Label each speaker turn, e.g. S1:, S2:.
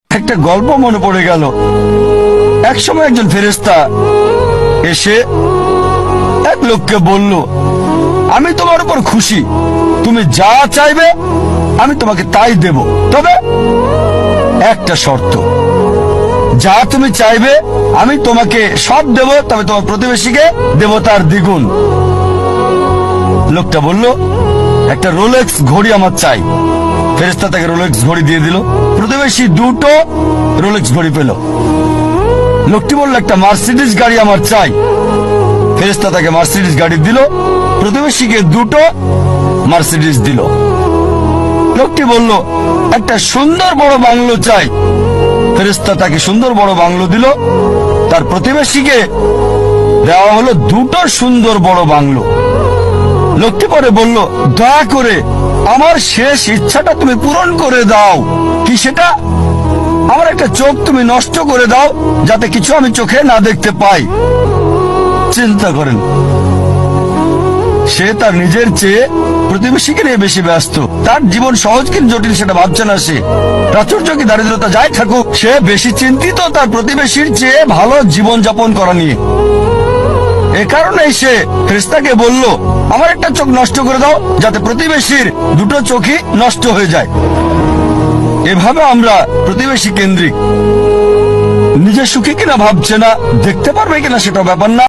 S1: একটা গল্প মনে পড়ে গেল। একসময় একজন ফেরেশতা এসে এক লোককে বলল, আমি তোমার উপর খুশি, তুমি যা চাইবে আমি তোমাকে তাই দেব, তবে একটা শর্ত, যা তুমি চাইবে আমি তোমাকে সব দেব, তবে তোমার প্রতিবেশীকে দেব তার দ্বিগুণ। লোকটা বলল, একটা রোলেক্স ঘড়ি আমার চাই। ফেরেশতা তাকে রোলেক্স ঘড়ি দিয়ে দিল। প্রতিবেশী দুটো রোলেক্স ঘড়ি পেল। লোকটি বলল, একটা মার্সিডিজ গাড়ি আমার চাই। ফেরেশতা তাকে মার্সিডিজ গাড়ি দিল। প্রতিবেশীকে দুটো মার্সিডিজ দিল। লোকটি বলল, একটা সুন্দর বড় বাংলো চাই। ফেরেশতা তাকে সুন্দর বড় বাংলো দিল। তার প্রতিবেশীকে দেওয়া হলো দুটো সুন্দর বড় বাংলো। লোকটি পরে বলল, দয়া করে আমার শেষ ইচ্ছাটা তুমি পূরণ করে দাও। কি সেটা? আমার একটা চোখ তুমি নষ্ট করে দাও, যাতে কিছু আমি চোখে না দেখতে পাই। চিন্তা করেন, সে তার নিজের চেয়ে প্রতিবেশীকে নিয়ে বেশি ব্যস্ত। তার জীবন সহজ কিন্তু জটিল সেটা ভাবছে না সে। প্রাচুর্য কি দারিদ্রতা যাই থাকুক, সে বেশি চিন্তিত তার প্রতিবেশীর চেয়ে ভালো জীবন যাপন করা নিয়ে। এ কারণেই সে ফেরেশতাকে বলল, আমার একটা চোখ নষ্ট করে দাও, যাতে প্রতিবেশীর দুটো চোখই নষ্ট হয়ে যায়। এভাবে আমরা প্রতিবেশী কেন্দ্রিক। নিজে সুখী কিনা ভাবছে না, দেখতে পারবে কিনা সেটা ব্যাপার না।